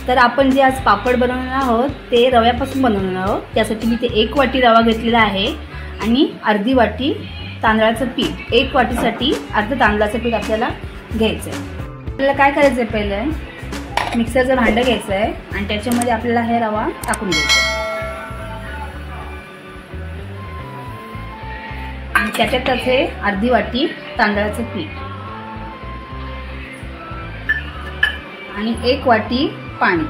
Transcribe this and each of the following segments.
तर आपण जे आज पापड बनवणार आहोत ते रव्यापासून बनवणार आहोत। त्यासाठी मी ते 1 वाटी रवा घेतलेला आहे आणि अर्धी वाटी तांदळाचं पीठ। 1 वाटीसाठी अर्ध तांदळाचं पीठ आपल्याला घ्यायचं आहे। आपल्याला काय करायचं आहे, पहिलं मिक्सरचं भांडं घ्यायचं आहे आणि त्याच्यामध्ये आपल्याला हे रवा टाकून द्यायचा आहे आणि त्याच्यातच हे अर्धी वाटी तांदळाचं पीठ आणि 1 वाटी पाणी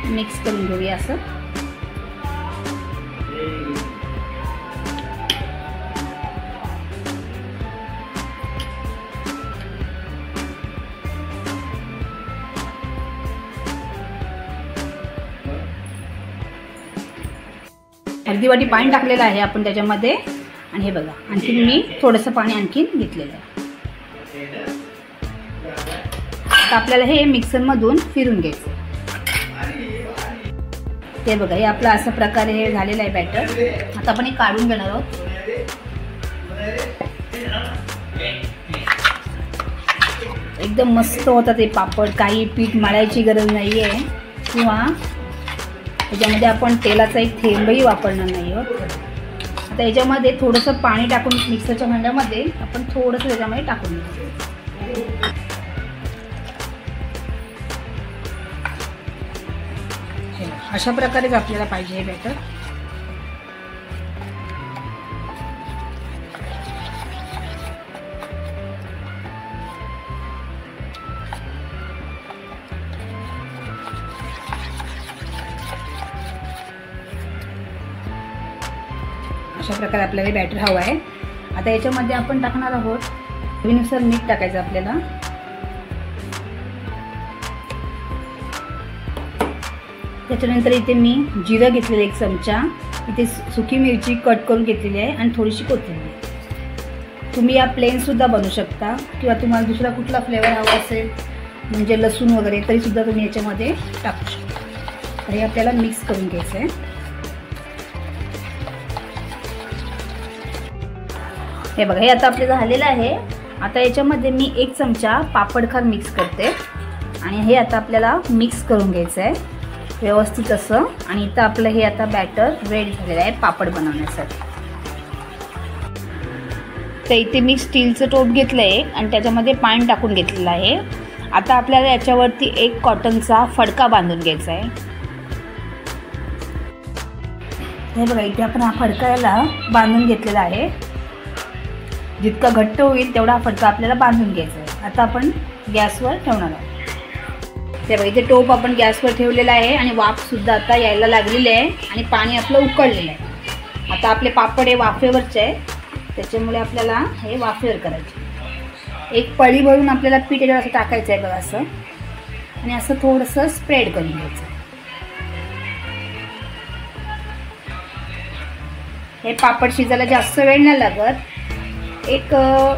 मिक्स करून घेऊया असं। अर्धी वाटी पाणी टाकलेलं आहे आपण त्याच्यामध्ये आणि हे बघा आणखीन मी थोडंसं पाणी आणखीन घेतलेलं आहे। आता आपल्याला हे मिक्सरमधून फिरून घ्यायचं। ते बघा हे आपलं अशा प्रकारे हे झालेलं आहे बॅटर। आता आपण हे काढून घेणार आहोत। एकदम मस्त होतात हे पापड, काही पीठ मळायची गरज नाही आहे किंवा त्याच्यामध्ये आपण तेलाचा एक थेंबही वापरणार नाही आहोत। आता याच्यामध्ये थोडंसं पाणी टाकून मिक्सरच्या भांड्यामध्ये आपण थोडंसं त्याच्यामध्ये टाकून घ्यायचं। अशा प्रकारेच आपल्याला पाहिजे हे बॅटर। अशा प्रकारे आपल्याला हे बॅटर हवं आहे। आता याच्यामध्ये आपण टाकणार आहोत चवीनुसार मीठ टाकायचं आपल्याला। त्याच्यानंतर इथे मी जिरं घेतलेलं 1 चमचा, इथे सुकी मिरची कट करून घेतलेली आहे आणि थोडीशी कोथिंबीर। तुम्ही या प्लेन सुद्धा बनवू शकता किंवा तुम्हाला दुसरा कुठला फ्लेवर हवा असेल म्हणजे लसूण वगैरे तरी सुद्धा तुम्ही याच्यामध्ये टाकू शकता। तर हे आपल्याला मिक्स करून घ्यायचं आहे। हे बघा हे आता आपलं झालेलं आहे। आता याच्यामध्ये मी 1 चमचा पापडखार मिक्स करते आणि हे आता आपल्याला मिक्स करून घ्यायचं आहे व्यवस्थित असं। आणि इथं आपलं हे आता बॅटर रेडी झालेलं आहे पापड बनवण्यासाठी। तर इथे मी स्टीलचं टोप घेतलं आहे आणि त्याच्यामध्ये पाणी टाकून घेतलेलं आहे। आता आपल्याला याच्यावरती एक कॉटनचा फडका बांधून घ्यायचा आहे। हे बघा इथे आपण हा फडका याला बांधून घेतलेला आहे। जितका घट्ट होईल तेवढा फडका आपल्याला बांधून घ्यायचा आहे। आता आपण गॅसवर ठेवणार आहोत। ते बघा इथे टोप आपण गॅसवर ठेवलेला आहे आणि वाफ सुद्धा आता यायला लागलेली आहे आणि पाणी आपलं उकळलेलं आहे। आता आपले पापड हे वाफेवरचे आहे, त्याच्यामुळे आपल्याला हे वाफेवर करायचे। एक पळी भरून आपल्याला पीठ याच्यावर असं टाकायचं आहे बघा असं आणि असं थोडंसं स्प्रेड करून घ्यायचं। हे पापड शिजायला जास्त वेळ नाही लागत, एक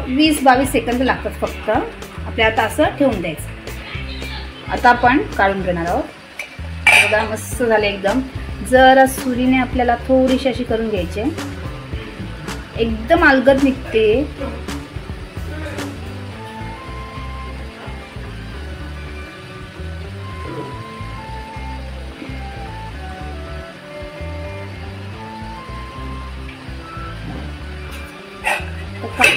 20-22 सेकंद लागतात फक्त। आपल्याला आता असं ठेवून द्यायचं। आता आपण काढून घेणार आहोत। बघा मस्त झाले एकदम। जरा सुरीने आपल्याला थोडीशी अशी करून घ्यायची, एकदम अलगद निघते।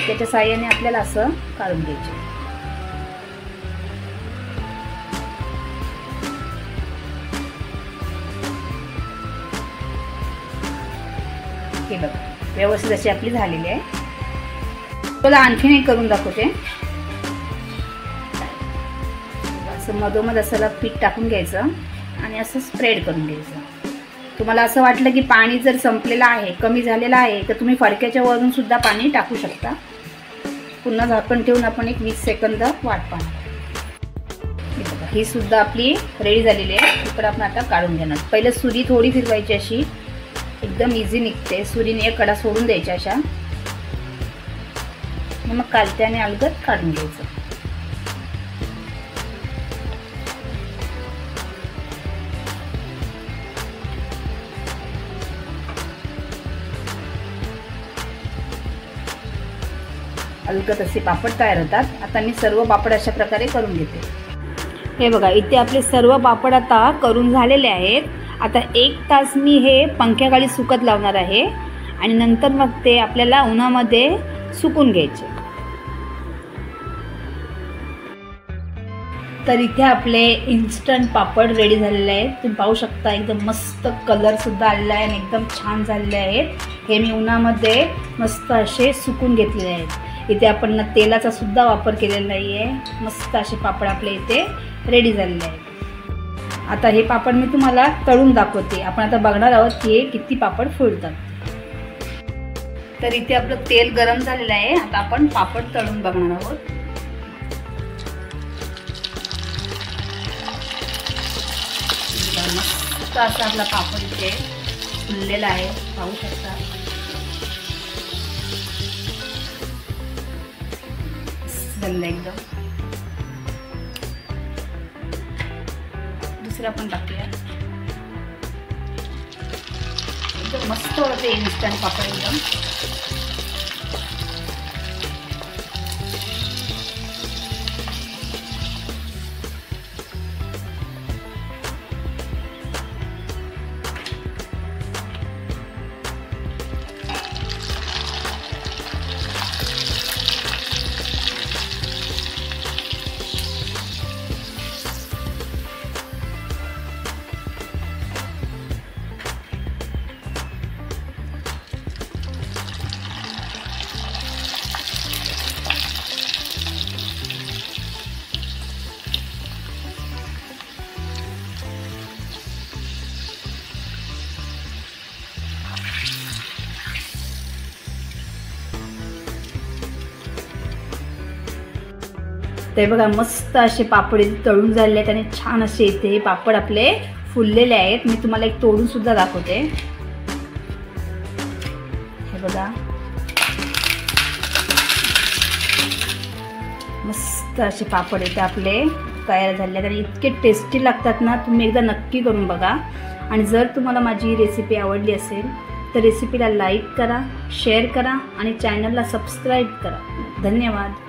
त्याच्या साहाय्याने आपल्याला असं काढून घ्यायचे। हे बघा व्यवस्थित अशी आपली झालेली आहे। तुला आणखीन एक करून दाखवते। असं मधोमध असं पीठ टाकून घ्यायचं आणि असं स्प्रेड करून घ्यायचं। तुम्हाला असं वाटलं की पाणी जर संपलेलं आहे, कमी झालेलं आहे, तर तुम्ही फडक्याच्या वरून सुद्धा पाणी टाकू शकता। पुन्हा झाकण ठेवून आपण एक 20 सेकंद वाट पाहणार। ही सुद्धा आपली रेडी झालेली आहे। इकडे आपण आता काढून घेणार। पहिले सुरी थोडी फिरवायची अशी, एकदम इझी निघते। सुरीने एक कडा सोडून द्यायच्या अशा, मग कालत्याने अलगद काढून घ्यायचं। अलगद असे पापड तयार होतात। आता मी सर्व पापड अशा प्रकारे करून घेते। हे बघा, इथे आपले सर्व पापड आता करून झालेले आहेत। आता 1 तास मी हे पंख्याखाली सुकत लावणार आहे आणि नंतर मग ते आपल्याला उन्हामध्ये सुकून घ्यायचे। तर इथे आपले इन्स्टंट पापड रेडी झालेले आहेत। तुम्ही पाहू शकता एकदम मस्त कलर सुद्धा आलेला आहे आणि एकदम छान झालेले आहेत। हे मी उन्हामध्ये मस्त असे सुकून घेतलेले आहेत। इथे आपण ना तेलाचा सुद्धा वापर केलेला नाही आहे। मस्त असे पापड आपले इथे रेडी झालेले आहेत। आता हे पापड मी तुम्हाला तळून दाखवते। आपण आता बघणार आहोत की किती पापड फुलतात। तर इथे आपलं तेल गरम झालेलं आहे। आता आपण पापड तळून बघणार आहोत। मस्त असा आपला पापड इथे फुललेला आहे, पाहू शकता। झालं एकदम। दुसरा पण टाकूया। एकदम मस्त होते इन्स्टंट पापड एकदम। ते बघा, मस्त असे पापड तळून झालेले आहेत आणि छान असे इथे हे पापड आपले फुललेले आहेत। मी तुम्हाला एक तोडून सुद्धा दाखवते। हे बघा, मस्त असे पापड इथे आपले तयार झालेले आहेत आणि इतके टेस्टी लागतात ना। तुम्ही एकदा नक्की करून बघा। आणि जर तुम्हाला माझी रेसिपी आवडली असेल तर रेसिपीला लाईक करा, शेअर करा आणि चॅनलला सबस्क्राईब करा। धन्यवाद।